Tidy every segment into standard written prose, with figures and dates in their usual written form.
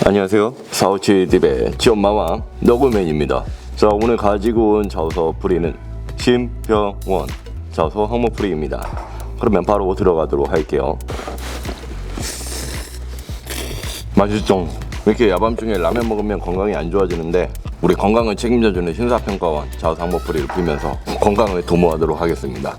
안녕하세요. 457TV의 지원마왕 너구맨입니다. 자, 오늘 가지고 온 자소서 풀이는 심평원 자소서 항목 풀이입니다. 그러면 바로 들어가도록 할게요. 맛있죠? 이렇게 야밤중에 라면 먹으면 건강이 안 좋아지는데 우리 건강을 책임져주는 심사평가원 자소서 항목 풀이를 풀면서 건강을 도모하도록 하겠습니다.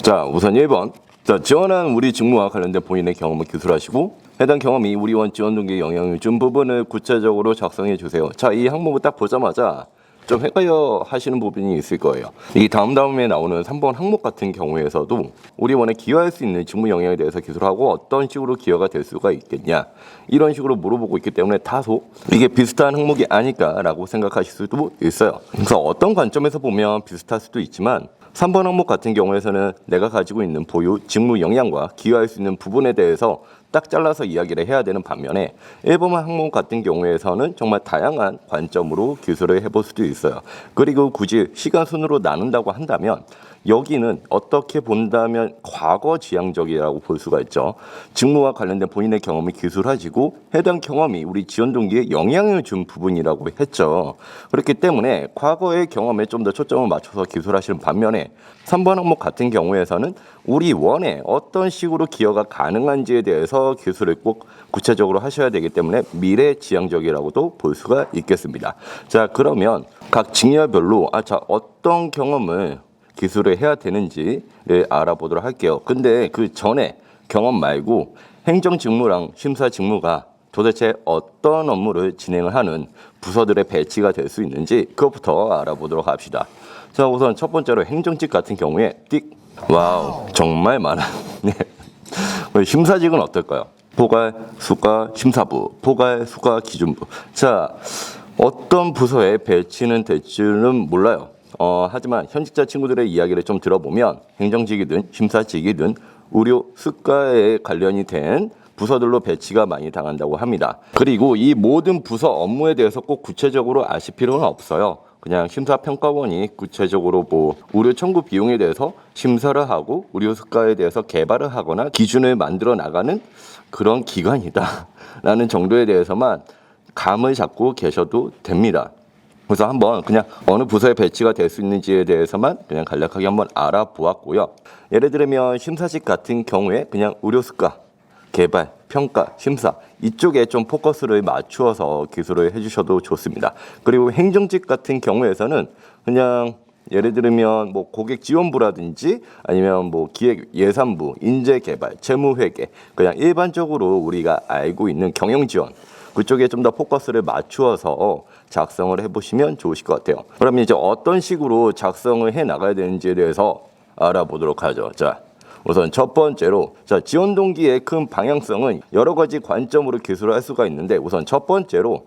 자, 우선 1번. 자, 지원한 우리 직무와 관련된 본인의 경험을 기술하시고 해당 경험이 우리 원 지원 동기에 영향을 준 부분을 구체적으로 작성해 주세요. 자, 이 항목을 딱 보자마자 좀 헷갈려 하시는 부분이 있을 거예요. 이 다음에 나오는 3번 항목 같은 경우에서도 우리 원에 기여할 수 있는 직무 영향에 대해서 기술하고 어떤 식으로 기여가 될 수가 있겠냐 이런 식으로 물어보고 있기 때문에 다소 이게 비슷한 항목이 아닐까라고 생각하실 수도 있어요. 그래서 어떤 관점에서 보면 비슷할 수도 있지만 3번 항목 같은 경우에서는 내가 가지고 있는 보유 직무 역량과 기여할 수 있는 부분에 대해서 딱 잘라서 이야기를 해야 되는 반면에 1번 항목 같은 경우에서는 정말 다양한 관점으로 기술을 해볼 수도 있어요. 그리고 굳이 시간 순으로 나눈다고 한다면 여기는 어떻게 본다면 과거 지향적이라고 볼 수가 있죠. 직무와 관련된 본인의 경험을 기술하시고 해당 경험이 우리 지원 동기에 영향을 준 부분이라고 했죠. 그렇기 때문에 과거의 경험에 좀 더 초점을 맞춰서 기술하시는 반면에 3번 항목 같은 경우에서는 우리 원에 어떤 식으로 기여가 가능한지에 대해서 기술을 꼭 구체적으로 하셔야 되기 때문에 미래 지향적이라고도 볼 수가 있겠습니다. 자, 그러면 각 직렬별로 어떤 경험을 기술을 해야 되는지를 알아보도록 할게요. 근데 그 전에 경험 말고 행정 직무랑 심사 직무가 도대체 어떤 업무를 진행을 하는 부서들의 배치가 될 수 있는지 그것부터 알아보도록 합시다. 자, 우선 첫 번째로 행정직 같은 경우에 와우, 정말 많아. 네. 심사직은 어떨까요? 포괄, 수가, 심사부, 포괄, 수가, 기준부. 자, 어떤 부서에 배치는 될지는 몰라요. 하지만 현직자 친구들의 이야기를 좀 들어보면 행정직이든 심사직이든 의료, 수가에 관련이 된 부서들로 배치가 많이 당한다고 합니다. 그리고 이 모든 부서 업무에 대해서 꼭 구체적으로 아실 필요는 없어요. 그냥 심사평가원이 구체적으로 의료 청구 비용에 대해서 심사를 하고 의료 수가에 대해서 개발을 하거나 기준을 만들어 나가는 그런 기관이다 라는 정도에 대해서만 감을 잡고 계셔도 됩니다. 그래서 한번 그냥 어느 부서에 배치가 될 수 있는지에 대해서만 그냥 간략하게 한번 알아보았고요. 예를 들면 심사직 같은 경우에 그냥 의료 수가, 개발, 평가, 심사 이쪽에 좀 포커스를 맞추어서 기술을 해주셔도 좋습니다. 그리고 행정직 같은 경우에서는 그냥 예를 들면 고객 지원부라든지 아니면 기획 예산부, 인재개발, 재무회계 그냥 일반적으로 우리가 알고 있는 경영지원 그쪽에 좀 더 포커스를 맞추어서 작성을 해보시면 좋으실 것 같아요. 그러면 이제 어떤 식으로 작성을 해 나가야 되는지에 대해서 알아보도록 하죠. 자, 우선 첫 번째로 지원 동기의 큰 방향성은 여러 가지 관점으로 기술을 할 수가 있는데 우선 첫 번째로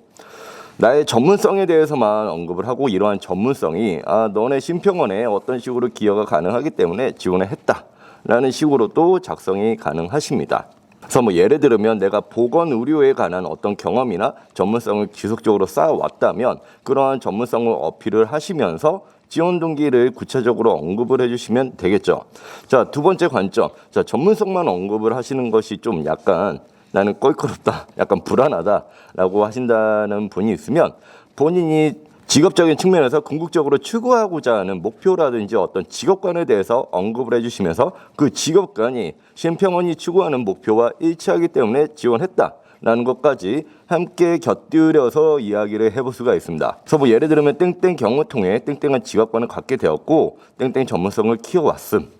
나의 전문성에 대해서만 언급을 하고 이러한 전문성이 너네 심평원에 어떤 식으로 기여가 가능하기 때문에 지원을 했다라는 식으로도 작성이 가능하십니다. 그래서 예를 들면 내가 보건 의료에 관한 어떤 경험이나 전문성을 지속적으로 쌓아왔다면 그러한 전문성을 어필을 하시면서 지원 동기를 구체적으로 언급을 해주시면 되겠죠. 자, 두 번째 관점. 자, 전문성만 언급을 하시는 것이 좀 약간 나는 껄끄럽다, 약간 불안하다라고 하신다는 분이 있으면 본인이 직업적인 측면에서 궁극적으로 추구하고자 하는 목표라든지 어떤 직업관에 대해서 언급을 해주시면서 그 직업관이 심평원이 추구하는 목표와 일치하기 때문에 지원했다라는 것까지 함께 곁들여서 이야기를 해볼 수가 있습니다. 그래서 예를 들면 땡땡 경험을 통해 땡땡한 직업관을 갖게 되었고 땡땡 전문성을 키워왔음.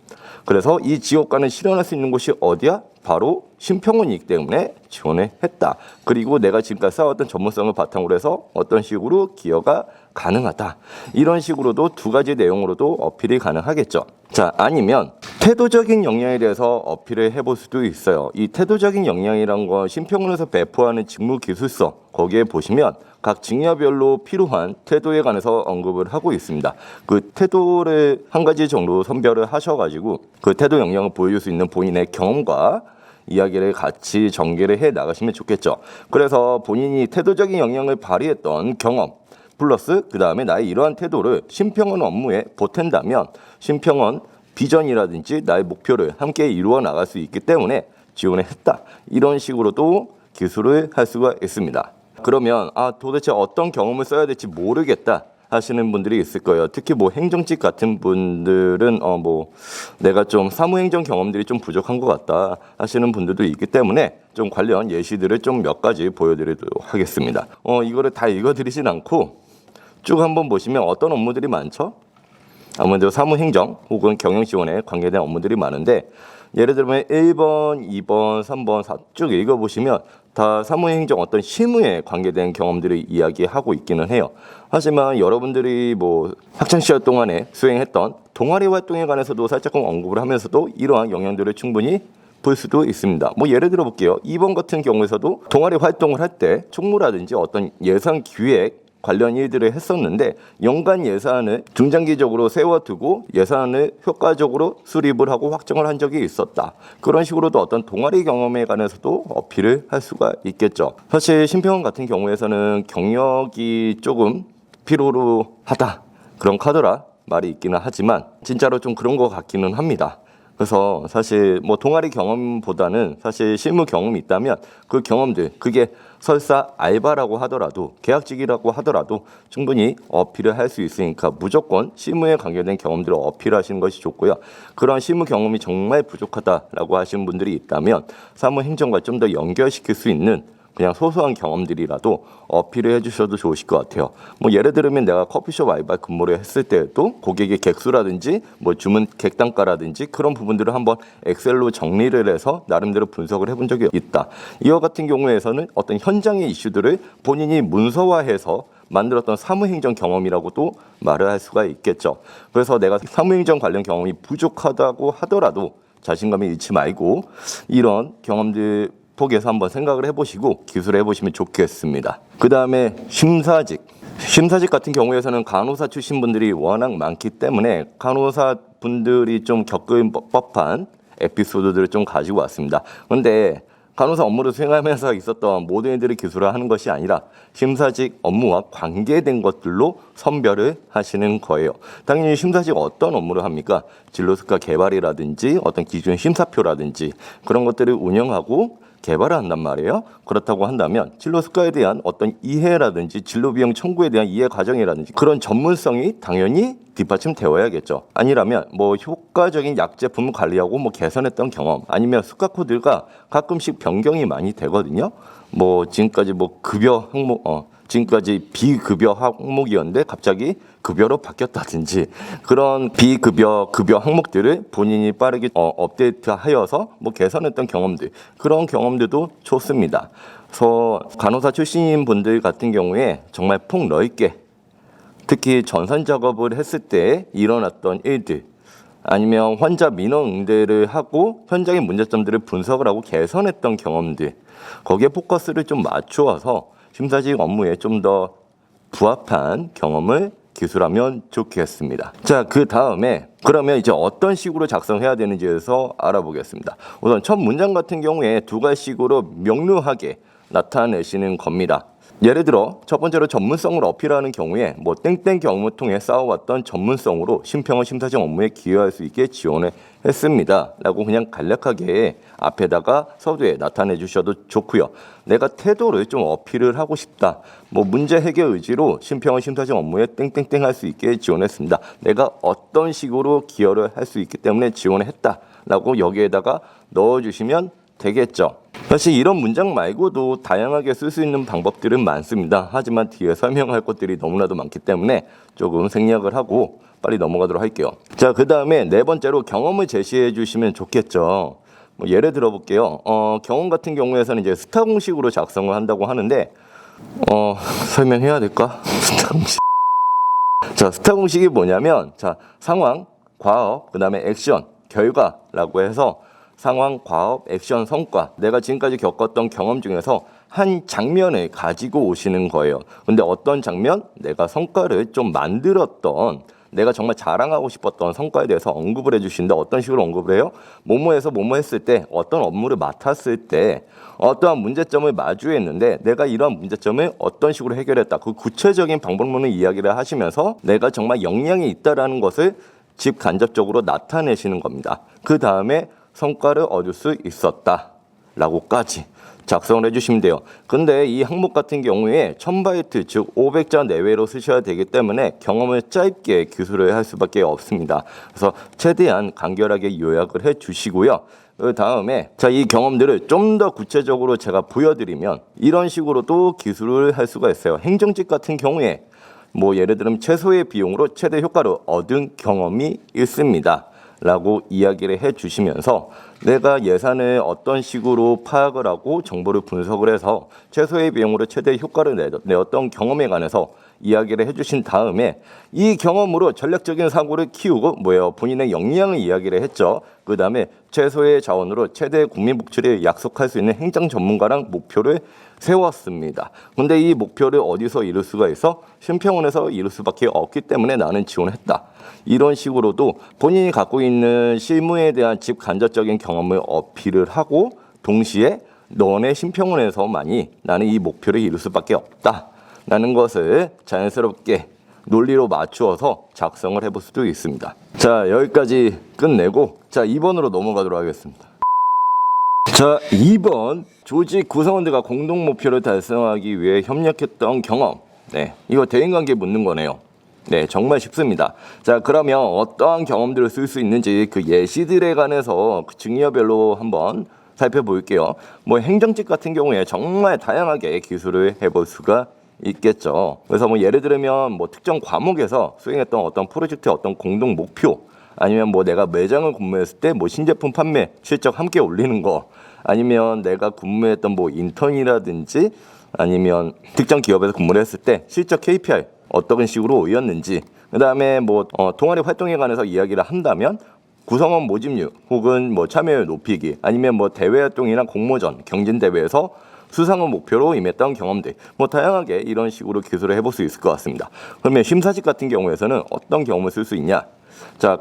그래서 이 직업관을 실현할 수 있는 곳이 어디야? 바로 심평원이기 때문에 지원을 했다. 그리고 내가 지금까지 쌓아왔던 전문성을 바탕으로 해서 어떤 식으로 기여가 가능하다. 이런 식으로도 두 가지 내용으로도 어필이 가능하겠죠. 자, 아니면 태도적인 역량에 대해서 어필을 해볼 수도 있어요. 이 태도적인 역량이란 건 심평원에서 배포하는 직무 기술서 거기에 보시면 각 직렬별로 필요한 태도에 관해서 언급을 하고 있습니다. 그 태도를 한 가지 정도 선별을 하셔가지고 그 태도 역량을 보여줄 수 있는 본인의 경험과 이야기를 같이 전개를 해 나가시면 좋겠죠. 그래서 본인이 태도적인 역량을 발휘했던 경험 플러스 그 다음에 나의 이러한 태도를 심평원 업무에 보탠다면 심평원 비전이라든지 나의 목표를 함께 이루어 나갈 수 있기 때문에 지원을 했다. 이런 식으로도 기술을 할 수가 있습니다. 그러면 도대체 어떤 경험을 써야 될지 모르겠다 하시는 분들이 있을 거예요. 특히 뭐 행정직 같은 분들은 내가 좀 사무행정 경험들이 좀 부족한 것 같다 하시는 분들도 있기 때문에 좀 관련 예시들을 좀 몇 가지 보여드리도록 하겠습니다. 이거를 다 읽어드리진 않고 쭉 한번 보시면 어떤 업무들이 많죠? 아무래도 사무행정 혹은 경영지원에 관계된 업무들이 많은데, 예를 들면 1번, 2번, 3번, 4 쭉 읽어보시면 다 사무행정 어떤 실무에 관계된 경험들을 이야기하고 있기는 해요. 하지만 여러분들이 뭐 학창시절 동안에 수행했던 동아리 활동에 관해서도 살짝 언급을 하면서도 이러한 영향들을 충분히 볼 수도 있습니다. 뭐 예를 들어 볼게요. 2번 같은 경우에서도 동아리 활동을 할 때 총무라든지 어떤 예산 기획 관련 일들을 했었는데, 연간 예산을 중장기적으로 세워두고 예산을 효과적으로 수립을 하고 확정을 한 적이 있었다. 그런 식으로도 어떤 동아리 경험에 관해서도 어필을 할 수가 있겠죠. 사실 심평원 같은 경우에서는 경력이 조금 필요로 하다, 그런 카더라 말이 있기는 하지만 진짜로 좀 그런 것 같기는 합니다. 그래서 사실 뭐 동아리 경험보다는 사실 실무 경험이 있다면 그 경험들, 그게 설사 알바라고 하더라도 계약직이라고 하더라도 충분히 어필을 할 수 있으니까 무조건 실무에 관계된 경험들을 어필하시는 것이 좋고요. 그런 실무 경험이 정말 부족하다라고 하시는 분들이 있다면 사무행정과 좀 더 연결시킬 수 있는 그냥 소소한 경험들이라도 어필을 해주셔도 좋으실 것 같아요. 뭐 예를 들면 내가 커피숍 알바 근무를 했을 때도 고객의 객수라든지 뭐 주문 객단가라든지 그런 부분들을 한번 엑셀로 정리를 해서 나름대로 분석을 해본 적이 있다. 이와 같은 경우에서는 어떤 현장의 이슈들을 본인이 문서화해서 만들었던 사무행정 경험이라고도 말을 할 수가 있겠죠. 그래서 내가 사무행정 관련 경험이 부족하다고 하더라도 자신감을 잃지 말고 이런 경험들 폭에서 한번 생각을 해보시고 기술을 해보시면 좋겠습니다. 그 다음에 심사직 같은 경우에서는 간호사 출신 분들이 워낙 많기 때문에 간호사 분들이 좀 겪을 법한 에피소드들을 좀 가지고 왔습니다. 그런데 간호사 업무를 수행하면서 있었던 모든 일들을 기술을 하는 것이 아니라 심사직 업무와 관계된 것들로 선별을 하시는 거예요. 당연히 심사직 어떤 업무를 합니까? 진로수가 개발이라든지 어떤 기준 심사표라든지 그런 것들을 운영하고 개발을 한단 말이에요. 그렇다고 한다면 진로 수가에 대한 어떤 이해라든지 진로 비용 청구에 대한 이해 과정이라든지 그런 전문성이 당연히 뒷받침되어야겠죠. 아니라면 뭐 효과적인 약 제품을 관리하고 뭐 개선했던 경험, 아니면 수가 코드가 가끔씩 변경이 많이 되거든요. 뭐 지금까지 뭐 급여 항목 지금까지 비급여 항목이었는데 갑자기 급여로 바뀌었다든지 그런 급여 항목들을 본인이 빠르게 업데이트하여서 뭐 개선했던 경험들, 그런 경험들도 좋습니다. 그래서 간호사 출신인 분들 같은 경우에 정말 폭넓게 특히 전산 작업을 했을 때 일어났던 일들, 아니면 환자 민원 응대를 하고 현장의 문제점들을 분석을 하고 개선했던 경험들, 거기에 포커스를 좀 맞추어서 심사직 업무에 좀 더 부합한 경험을 기술하면 좋겠습니다. 자, 그 다음에 그러면 이제 어떤 식으로 작성해야 되는지에서 알아보겠습니다. 우선 첫 문장 같은 경우에 두 가지식으로 명료하게 나타내시는 겁니다. 예를 들어 첫 번째로 전문성을 어필하는 경우에 뭐 땡땡 경험을 통해 쌓아왔던 전문성으로 심평원 심사직 업무에 기여할 수 있게 지원을 했습니다 라고 그냥 간략하게 앞에다가 서두에 나타내 주셔도 좋고요. 내가 태도를 좀 어필을 하고 싶다, 뭐 문제 해결 의지로 심평원 심사직 업무에 땡땡땡 할 수 있게 지원했습니다, 내가 어떤 식으로 기여를 할 수 있기 때문에 지원을 했다 라고 여기에다가 넣어주시면 되겠죠. 사실 이런 문장 말고도 다양하게 쓸 수 있는 방법들은 많습니다. 하지만 뒤에 설명할 것들이 너무나도 많기 때문에 조금 생략을 하고 빨리 넘어가도록 할게요. 자, 그 다음에 네 번째로 경험을 제시해 주시면 좋겠죠. 뭐 예를 들어 볼게요. 경험 같은 경우에서는 이제 스타 공식으로 작성을 한다고 하는데 설명해야 될까? 스타 공식. 자, 스타 공식이 뭐냐면 상황, 과업, 그 다음에 액션, 결과라고 해서 상황, 과업, 액션, 성과, 내가 지금까지 겪었던 경험 중에서 한 장면을 가지고 오시는 거예요. 근데 어떤 장면? 내가 성과를 좀 만들었던, 내가 정말 자랑하고 싶었던 성과에 대해서 언급을 해주시는데 어떤 식으로 언급을 해요? 뭐뭐해서 뭐뭐 했을 때, 어떤 업무를 맡았을 때 어떠한 문제점을 마주했는데 내가 이러한 문제점을 어떤 식으로 해결했다, 그 구체적인 방법론을 이야기를 하시면서 내가 정말 역량이 있다라는 것을 직간접적으로 나타내시는 겁니다. 그 다음에 성과를 얻을 수 있었다 라고까지 작성을 해주시면 돼요. 근데 이 항목 같은 경우에 1000바이트 즉 500자 내외로 쓰셔야 되기 때문에 경험을 짧게 기술을 할 수밖에 없습니다. 그래서 최대한 간결하게 요약을 해 주시고요. 그 다음에 이 경험들을 좀 더 구체적으로 제가 보여드리면 이런 식으로도 기술을 할 수가 있어요. 행정직 같은 경우에 예를 들면 최소의 비용으로 최대 효과를 얻은 경험이 있습니다 라고 이야기를 해 주시면서 내가 예산을 어떤 식으로 파악을 하고 정보를 분석을 해서 최소의 비용으로 최대 효과를 내었던 경험에 관해서 이야기를 해주신 다음에 이 경험으로 전략적인 사고를 키우고 본인의 역량을 이야기를 했죠. 그 다음에 최소의 자원으로 최대 국민 복지를 약속할 수 있는 행정 전문가랑 목표를 세웠습니다. 근데 이 목표를 어디서 이룰 수가 있어? 심평원에서 이룰 수밖에 없기 때문에 나는 지원했다. 이런 식으로도 본인이 갖고 있는 실무에 대한 직간접적인 경험을 어필을 하고 동시에 너네 심평원에서만이 나는 이 목표를 이룰 수밖에 없다. 라는 것을 자연스럽게 논리로 맞추어서 작성을 해볼 수도 있습니다. 자, 여기까지 끝내고 2번으로 넘어가도록 하겠습니다. 2번 조직 구성원들과 공동 목표를 달성하기 위해 협력했던 경험. 이거 대인관계 묻는 거네요. 정말 쉽습니다. 그러면 어떠한 경험들을 쓸 수 있는지 그 예시들에 관해서 그 증여별로 한번 살펴볼게요. 행정직 같은 경우에 정말 다양하게 기술을 해볼 수가 있겠죠. 그래서 예를 들면 특정 과목에서 수행했던 어떤 프로젝트의 어떤 공동 목표, 아니면 내가 매장을 근무했을 때 신제품 판매 실적 함께 올리는 거, 아니면 내가 근무했던 인턴이라든지 아니면 특정 기업에서 근무를 했을 때 실적 KPI 어떤 식으로였는지, 그 다음에 동아리 활동에 관해서 이야기를 한다면 구성원 모집률 혹은 참여율 높이기, 아니면 대외 활동이나 공모전, 경진 대회에서 수상을 목표로 임했던 경험들, 다양하게 이런 식으로 기술을 해볼 수 있을 것 같습니다. 그러면 심사직 같은 경우에서는 어떤 경험을 쓸 수 있냐?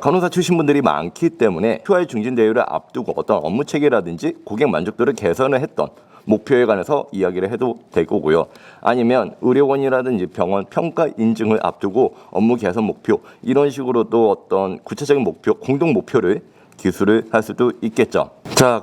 간호사 출신 분들이 많기 때문에 QI 중진 대회를 앞두고 어떤 업무 체계라든지 고객 만족도를 개선을 했던 목표에 관해서 이야기를 해도 될 거고요. 아니면 의료원이라든지 병원 평가 인증을 앞두고 업무 개선 목표, 이런 식으로도 어떤 구체적인 목표, 공동 목표를 기술을 할 수도 있겠죠.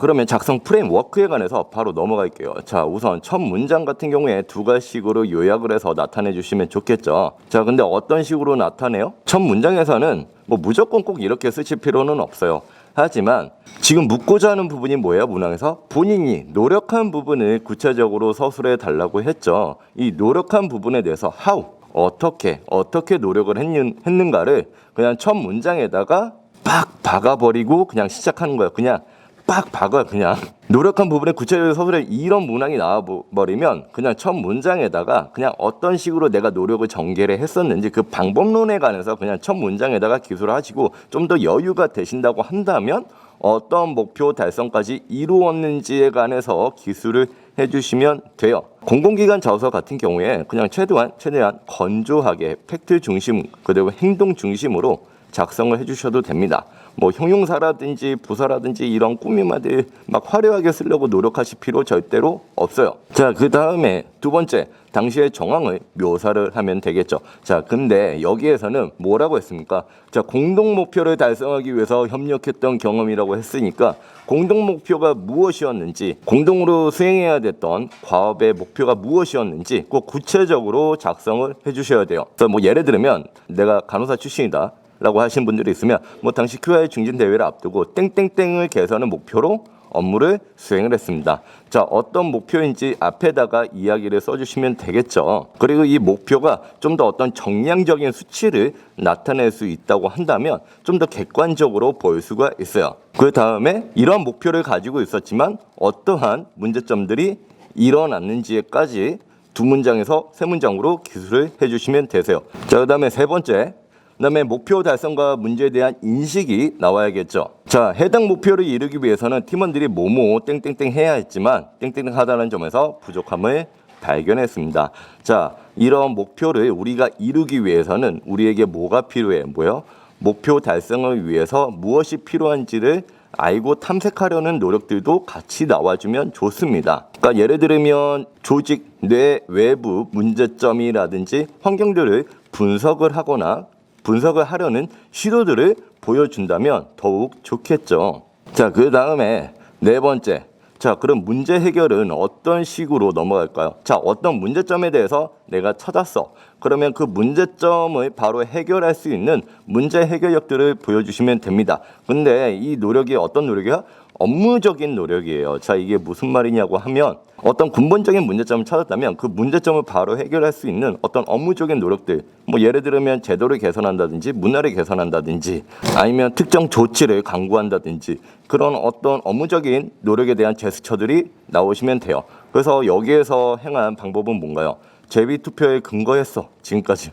그러면 작성 프레임워크에 관해서 바로 넘어갈게요. 우선 첫 문장 같은 경우에 두 가지식으로 요약을 해서 나타내 주시면 좋겠죠. 근데 어떤 식으로 나타내요? 첫 문장에서는 무조건 꼭 이렇게 쓰실 필요는 없어요. 하지만 지금 묻고자 하는 부분이 뭐예요? 문항에서 본인이 노력한 부분을 구체적으로 서술해 달라고 했죠. 이 노력한 부분에 대해서 how, 어떻게 노력을 했는가를 그냥 첫 문장에다가 빡 박아버리고 그냥 시작하는 거예요. 그냥 빡 박아요. 그냥 노력한 부분에 구체적으로 서술에 이런 문항이 나와버리면 그냥 첫 문장에다가 그냥 어떤 식으로 내가 노력을 전개를 했었는지 그 방법론에 관해서 그냥 첫 문장에다가 기술을 하시고, 좀 더 여유가 되신다고 한다면 어떤 목표 달성까지 이루었는지에 관해서 기술을 해주시면 돼요. 공공기관 자소서 같은 경우에 그냥 최대한 건조하게 팩트 중심 그리고 행동 중심으로 작성을 해주셔도 됩니다. 형용사라든지 부사라든지 이런 꾸미마들 막 화려하게 쓰려고 노력하실 필요 절대로 없어요. 그 다음에 두 번째, 당시의 정황을 묘사를 하면 되겠죠. 근데 여기에서는 뭐라고 했습니까? 공동 목표를 달성하기 위해서 협력했던 경험이라고 했으니까 공동 목표가 무엇이었는지, 공동으로 수행해야 됐던 과업의 목표가 무엇이었는지 꼭 구체적으로 작성을 해주셔야 돼요. 예를 들면 내가 간호사 출신이다 라고 하신 분들이 있으면 당시 QI 중진 대회를 앞두고 땡땡땡을 개선하는 목표로 업무를 수행을 했습니다. 어떤 목표인지 앞에다가 이야기를 써주시면 되겠죠. 그리고 이 목표가 좀 더 어떤 정량적인 수치를 나타낼 수 있다고 한다면 좀 더 객관적으로 볼 수가 있어요. 그 다음에 이런 목표를 가지고 있었지만 어떠한 문제점들이 일어났는지까지 두 문장에서 세 문장으로 기술을 해주시면 되세요. 그 다음에 세 번째, 그다음에 목표 달성과 문제에 대한 인식이 나와야겠죠. 해당 목표를 이루기 위해서는 팀원들이 뭐뭐 땡땡땡 해야 했지만 땡땡땡 하다는 점에서 부족함을 발견했습니다. 이런 목표를 우리가 이루기 위해서는 우리에게 뭐가 필요해? 목표 달성을 위해서 무엇이 필요한지를 알고 탐색하려는 노력들도 같이 나와주면 좋습니다. 예를 들면 조직 내 외부 문제점이라든지 환경들을 분석을 하려는 시도들을 보여준다면 더욱 좋겠죠. 그 다음에 네 번째, 자, 그럼 문제 해결은 어떤 식으로 넘어갈까요? 자, 어떤 문제점에 대해서 내가 찾았어. 그러면 그 문제점을 바로 해결할 수 있는 문제 해결력들을 보여주시면 됩니다. 근데 이 노력이 어떤 노력이야? 업무적인 노력이에요. 자, 이게 무슨 말이냐고 하면 어떤 근본적인 문제점을 찾았다면 그 문제점을 바로 해결할 수 있는 어떤 업무적인 노력들, 뭐 예를 들면 제도를 개선한다든지 문화를 개선한다든지 아니면 특정 조치를 강구한다든지 그런 어떤 업무적인 노력에 대한 제스처들이 나오시면 돼요. 그래서 여기에서 행한 방법은 뭔가요? 제비투표에 근거했어. 지금까지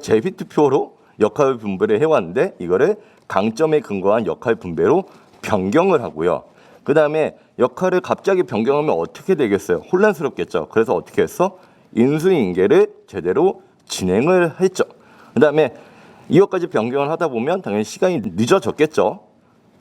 제비투표로 역할 분배를 해왔는데 이거를 강점에 근거한 역할 분배로 변경을 하고요. 그 다음에 역할을 갑자기 변경하면 어떻게 되겠어요? 혼란스럽겠죠. 그래서 어떻게 했어? 인수인계를 제대로 진행을 했죠. 그 다음에 이것까지 변경을 하다 보면 당연히 시간이 늦어졌겠죠.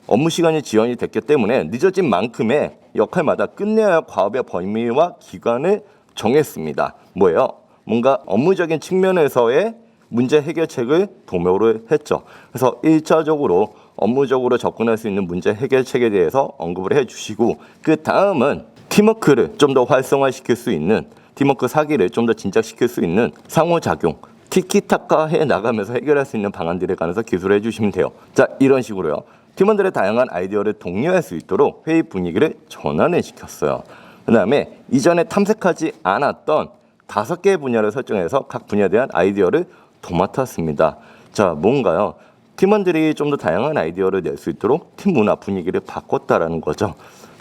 업무 시간이 지연이 됐기 때문에 늦어진 만큼의 역할마다 끝내야 할 과업의 범위와 기간을 정했습니다. 뭐예요? 뭔가 업무적인 측면에서의 문제 해결책을 도모를 했죠. 그래서 1차적으로 업무적으로 접근할 수 있는 문제 해결책에 대해서 언급을 해주시고 그 다음은 팀워크를 좀 더 활성화시킬 수 있는 팀워크 사기를 좀 더 진작시킬 수 있는 상호작용 티키타카 해 나가면서 해결할 수 있는 방안들에 관해서 기술을 해주시면 돼요. 자, 이런 식으로요. 팀원들의 다양한 아이디어를 독려할 수 있도록 회의 분위기를 전환을 시켰어요. 그 다음에 이전에 탐색하지 않았던 5개의 분야를 설정해서 각 분야에 대한 아이디어를 도맡았습니다. 자, 뭔가요? 팀원들이 좀 더 다양한 아이디어를 낼 수 있도록 팀 문화 분위기를 바꿨다라는 거죠.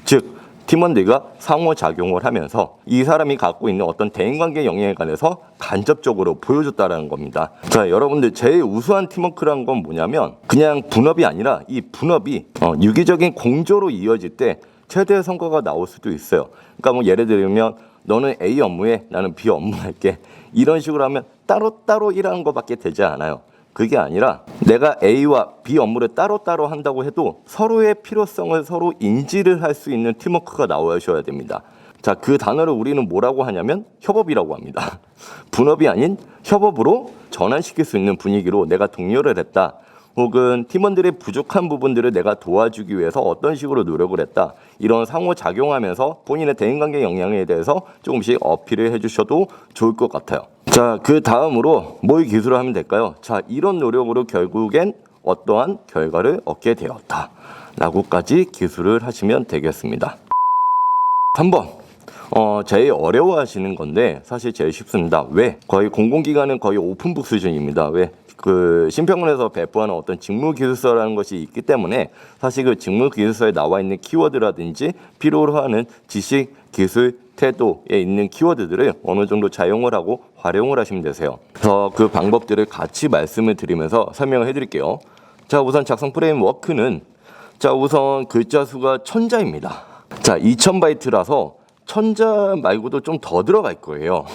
즉, 팀원들과 상호작용을 하면서 이 사람이 갖고 있는 어떤 대인관계 영역에 관해서 간접적으로 보여줬다라는 겁니다. 자, 여러분들 제일 우수한 팀워크란 건 뭐냐면 그냥 분업이 아니라 이 분업이 유기적인 공조로 이어질 때 최대의 성과가 나올 수도 있어요. 그러니까 뭐 예를 들면 너는 A 업무에 나는 B 업무 할게. 이런 식으로 하면 따로따로 일하는 것밖에 되지 않아요. 그게 아니라 내가 A와 B 업무를 따로따로 한다고 해도 서로의 필요성을 서로 인지를 할 수 있는 팀워크가 나오셔야 됩니다. 자, 그 단어를 우리는 뭐라고 하냐면 협업이라고 합니다. 분업이 아닌 협업으로 전환시킬 수 있는 분위기로 내가 독려를 했다. 혹은 팀원들의 부족한 부분들을 내가 도와주기 위해서 어떤 식으로 노력을 했다. 이런 상호작용하면서 본인의 대인관계 역량에 대해서 조금씩 어필을 해주셔도 좋을 것 같아요. 자, 그 다음으로 뭘 기술을 하면 될까요? 자, 이런 노력으로 결국엔 어떠한 결과를 얻게 되었다. 라고까지 기술을 하시면 되겠습니다. 3번. 제일 어려워하시는 건데 사실 제일 쉽습니다. 왜? 거의 공공기관은 거의 오픈북 수준입니다. 왜? 그 심평원에서 배포하는 어떤 직무기술서라는 것이 있기 때문에 사실 그 직무기술서에 나와 있는 키워드라든지 필요로 하는 지식, 기술, 태도에 있는 키워드들을 어느 정도 자용을 하고 활용을 하시면 되세요. 그래서 그 방법들을 같이 말씀을 드리면서 설명을 해드릴게요. 자, 우선 작성 프레임워크는 자, 우선 글자 수가 1000자입니다. 자, 2000바이트라서 1000자 말고도 좀 더 들어갈 거예요.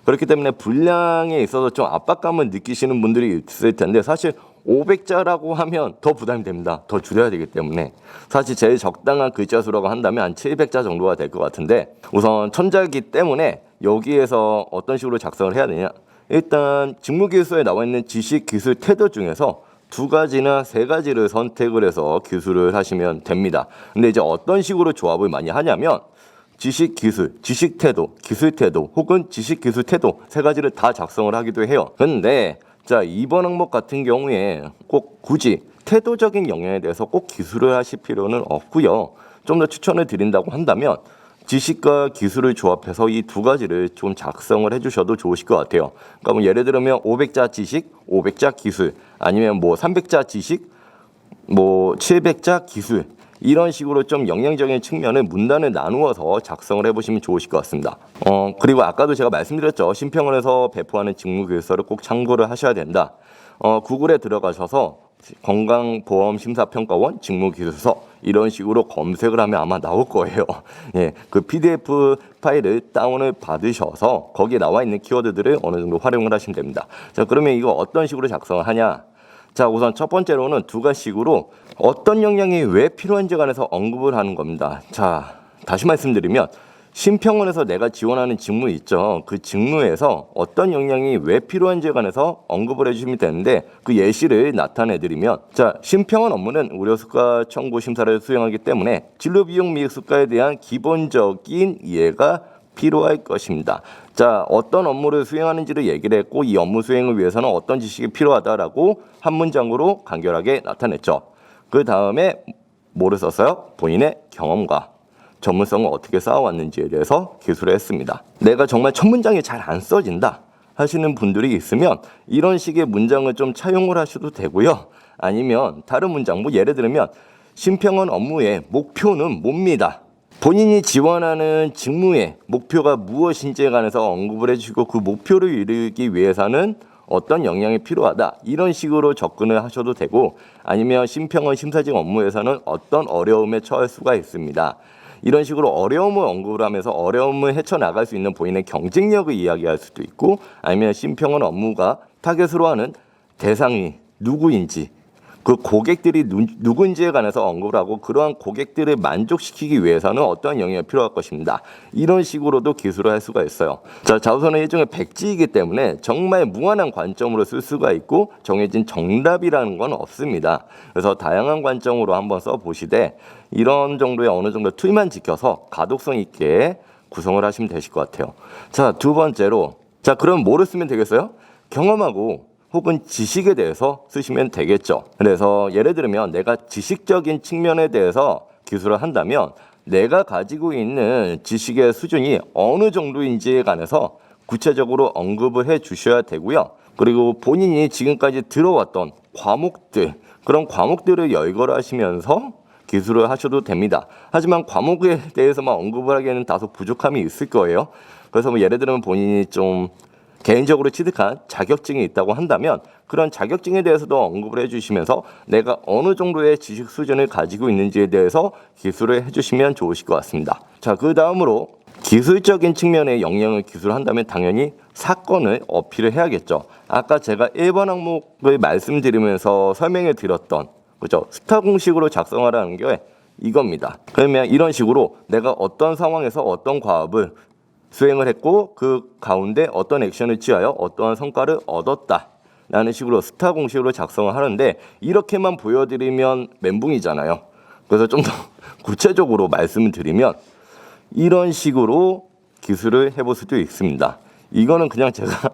그렇기 때문에 분량에 있어서 좀 압박감을 느끼시는 분들이 있을 텐데 사실 500자라고 하면 더 부담이 됩니다. 더 줄여야 되기 때문에 사실 제일 적당한 글자 수라고 한다면 한 700자 정도가 될 것 같은데 우선 1000자이기 때문에 여기에서 어떤 식으로 작성을 해야 되냐. 일단 직무기술서에 나와 있는 지식, 기술, 태도 중에서 2가지나 3가지를 선택을 해서 기술을 하시면 됩니다. 근데 이제 어떤 식으로 조합을 많이 하냐면 지식, 기술, 지식 태도, 기술 태도 혹은 지식, 기술, 태도 3가지를 다 작성을 하기도 해요. 근데 자, 이번 항목 같은 경우에 꼭 굳이 태도적인 영역에 대해서 꼭 기술을 하실 필요는 없고요. 좀 더 추천을 드린다고 한다면 지식과 기술을 조합해서 이 2가지를 좀 작성을 해주셔도 좋으실 것 같아요. 그러니까 뭐 예를 들면 500자 지식, 500자 기술 아니면 뭐 300자 지식, 뭐 700자 기술 이런 식으로 좀 영양적인 측면을 문단을 나누어서 작성을 해보시면 좋으실 것 같습니다. 그리고 아까도 제가 말씀드렸죠. 심평원에서 배포하는 직무교육서를 꼭 참고를 하셔야 된다. 구글에 들어가셔서 건강보험심사평가원 직무기술서 이런 식으로 검색을 하면 아마 나올 거예요. 예, 그 PDF 파일을 다운을 받으셔서 거기에 나와 있는 키워드들을 어느 정도 활용을 하시면 됩니다. 자, 그러면 이거 어떤 식으로 작성을 하냐? 자, 우선 첫 번째로는 2가지식으로 어떤 역량이 왜 필요한지 관해서 언급을 하는 겁니다. 자, 다시 말씀드리면 심평원에서 내가 지원하는 직무 있죠. 그 직무에서 어떤 역량이 왜 필요한지에 관해서 언급을 해주시면 되는데 그 예시를 나타내드리면 자, 심평원 업무는 의료 수가 청구 심사를 수행하기 때문에 진료 비용 및 수가에 대한 기본적인 이해가 필요할 것입니다. 자, 어떤 업무를 수행하는지를 얘기를 했고 이 업무 수행을 위해서는 어떤 지식이 필요하다라고 한 문장으로 간결하게 나타냈죠. 그 다음에 뭐를 썼어요? 본인의 경험과 전문성을 어떻게 쌓아왔는지에 대해서 기술을 했습니다. 내가 정말 첫 문장이 잘 안 써진다 하시는 분들이 있으면 이런 식의 문장을 좀 차용을 하셔도 되고요. 아니면 다른 문장, 뭐 예를 들면 심평원 업무의 목표는 뭡니다. 본인이 지원하는 직무의 목표가 무엇인지에 관해서 언급을 해주시고 그 목표를 이루기 위해서는 어떤 역량이 필요하다 이런 식으로 접근을 하셔도 되고 아니면 심평원 심사직 업무에서는 어떤 어려움에 처할 수가 있습니다. 이런 식으로 어려움을 언급을 하면서 어려움을 헤쳐나갈 수 있는 본인의 경쟁력을 이야기할 수도 있고 아니면 심평원 업무가 타겟으로 하는 대상이 누구인지 그 고객들이 누군지에 관해서 언급을 하고 그러한 고객들을 만족시키기 위해서는 어떠한 영역이 필요할 것입니다. 이런 식으로도 기술을 할 수가 있어요. 자, 자우선은 일종의 백지이기 때문에 정말 무한한 관점으로 쓸 수가 있고 정해진 정답이라는 건 없습니다. 그래서 다양한 관점으로 한번 써보시되 이런 정도의 어느 정도 틀만 지켜서 가독성 있게 구성을 하시면 되실 것 같아요. 자, 두 번째로 자, 그럼 뭐를 쓰면 되겠어요? 경험하고 혹은 지식에 대해서 쓰시면 되겠죠. 그래서 예를 들면 내가 지식적인 측면에 대해서 기술을 한다면 내가 가지고 있는 지식의 수준이 어느 정도인지에 관해서 구체적으로 언급을 해 주셔야 되고요. 그리고 본인이 지금까지 들어왔던 과목들, 그런 과목들을 열거하시면서 기술을 하셔도 됩니다. 하지만 과목에 대해서만 언급을 하기에는 다소 부족함이 있을 거예요. 그래서 뭐 예를 들면 본인이 좀 개인적으로 취득한 자격증이 있다고 한다면 그런 자격증에 대해서도 언급을 해주시면서 내가 어느 정도의 지식 수준을 가지고 있는지에 대해서 기술을 해주시면 좋으실 것 같습니다. 자, 그 다음으로 기술적인 측면의 역량을 기술한다면 당연히 사건을 어필을 해야겠죠. 아까 제가 1번 항목을 말씀드리면서 설명해 드렸던 그죠? 스타 공식으로 작성하라는 게 이겁니다. 그러면 이런 식으로 내가 어떤 상황에서 어떤 과업을 수행을 했고 그 가운데 어떤 액션을 취하여 어떠한 성과를 얻었다 라는 식으로 스타 공식으로 작성을 하는데 이렇게만 보여드리면 멘붕이잖아요. 그래서 좀 더 구체적으로 말씀을 드리면 이런 식으로 기술을 해볼 수도 있습니다. 이거는 그냥 제가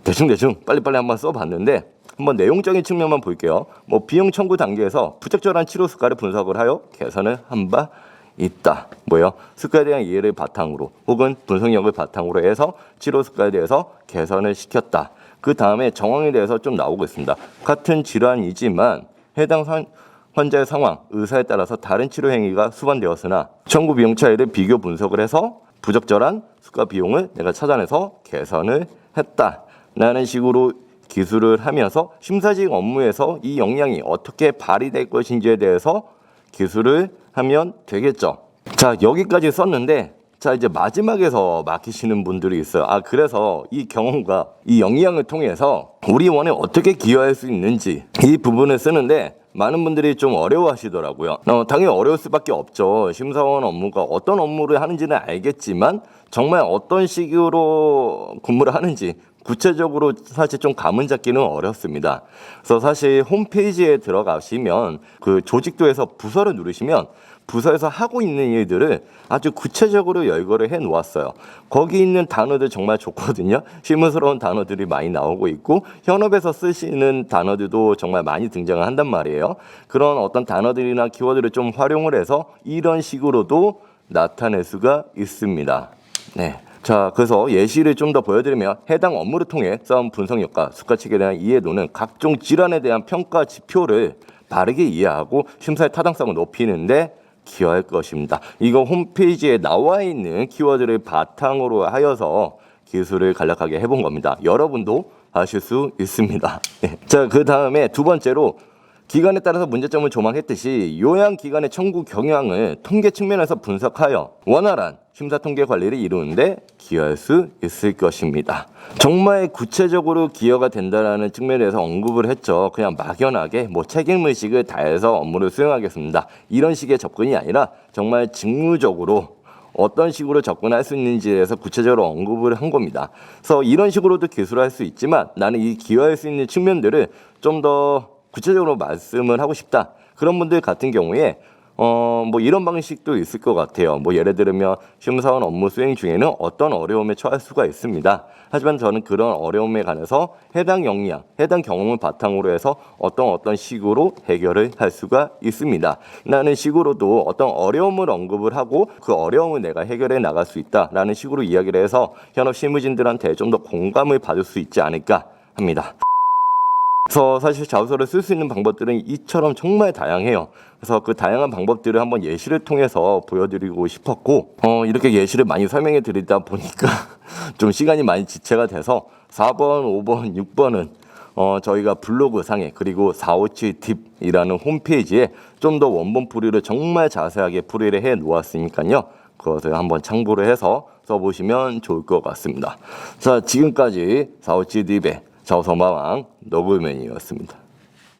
대충 빨리빨리 한번 써봤는데 한번 내용적인 측면만 볼게요. 뭐 비용 청구 단계에서 부적절한 치료 수가를 분석을 하여 개선을 한 바 있다. 뭐요? 수가에 대한 이해를 바탕으로 혹은 분석력을 바탕으로 해서 치료 수가에 대해서 개선을 시켰다. 그 다음에 정황에 대해서 좀 나오고 있습니다. 같은 질환이지만 해당 환자의 상황, 의사에 따라서 다른 치료 행위가 수반되었으나 청구 비용 차이를 비교 분석을 해서 부적절한 수가 비용을 내가 찾아내서 개선을 했다. 라는 식으로 기술을 하면서 심사직 업무에서 이 역량이 어떻게 발휘될 것인지에 대해서 기술을 하면 되겠죠. 자, 여기까지 썼는데 자, 이제 마지막에서 막히시는 분들이 있어요. 아, 그래서 이 경험과 이 역량을 통해서 우리 원에 어떻게 기여할 수 있는지 이 부분을 쓰는데 많은 분들이 좀 어려워하시더라고요. 당연히 어려울 수밖에 없죠. 심사원 업무가 어떤 업무를 하는지는 알겠지만 정말 어떤 식으로 근무를 하는지 구체적으로 사실 좀 감은 잡기는 어렵습니다. 그래서 사실 홈페이지에 들어가시면 그 조직도에서 부서를 누르시면 부서에서 하고 있는 일들을 아주 구체적으로 열거를 해 놓았어요. 거기 있는 단어들 정말 좋거든요. 실무스러운 단어들이 많이 나오고 있고 현업에서 쓰시는 단어들도 정말 많이 등장을 한단 말이에요. 그런 어떤 단어들이나 키워드를 좀 활용을 해서 이런 식으로도 나타낼 수가 있습니다. 네. 자, 그래서 예시를 좀 더 보여드리면 해당 업무를 통해 쌓은 분석력과 수가측에 대한 이해도는 각종 질환에 대한 평가 지표를 바르게 이해하고 심사의 타당성을 높이는데 기여할 것입니다. 이거 홈페이지에 나와 있는 키워드를 바탕으로 하여서 기술을 간략하게 해본 겁니다. 여러분도 하실 수 있습니다. 네. 자, 그 다음에 두 번째로 기간에 따라서 문제점을 조망했듯이 요양기관의 청구 경향을 통계 측면에서 분석하여 원활한 심사통계 관리를 이루는데 기여할 수 있을 것입니다. 정말 구체적으로 기여가 된다는 측면에서 언급을 했죠. 그냥 막연하게 뭐 책임의식을 다해서 업무를 수행하겠습니다. 이런 식의 접근이 아니라 정말 직무적으로 어떤 식으로 접근할 수 있는지에 대해서 구체적으로 언급을 한 겁니다. 그래서 이런 식으로도 기술을 할 수 있지만 나는 이 기여할 수 있는 측면들을 좀 더 구체적으로 말씀을 하고 싶다. 그런 분들 같은 경우에 뭐 이런 방식도 있을 것 같아요. 뭐 예를 들면 시험사원 업무 수행 중에는 어떤 어려움에 처할 수가 있습니다. 하지만 저는 그런 어려움에 관해서 해당 역량, 해당 경험을 바탕으로 해서 어떤 식으로 해결을 할 수가 있습니다. 라는 식으로도 어떤 어려움을 언급을 하고 그 어려움을 내가 해결해 나갈 수 있다라는 식으로 이야기를 해서 현업 실무진들한테 좀 더 공감을 받을 수 있지 않을까 합니다. 그래서 사실 자소서를 쓸 수 있는 방법들은 이처럼 정말 다양해요. 그래서 그 다양한 방법들을 한번 예시를 통해서 보여드리고 싶었고 이렇게 예시를 많이 설명해 드리다 보니까 좀 시간이 많이 지체가 돼서 4번, 5번, 6번은 저희가 블로그 상에 그리고 457팁이라는 홈페이지에 좀 더 원본 풀이를 정말 자세하게 풀이를 해 놓았으니까요. 그것을 한번 참고를 해서 써보시면 좋을 것 같습니다. 자, 지금까지 457팁의 자소서마왕 너굴맨이었습니다.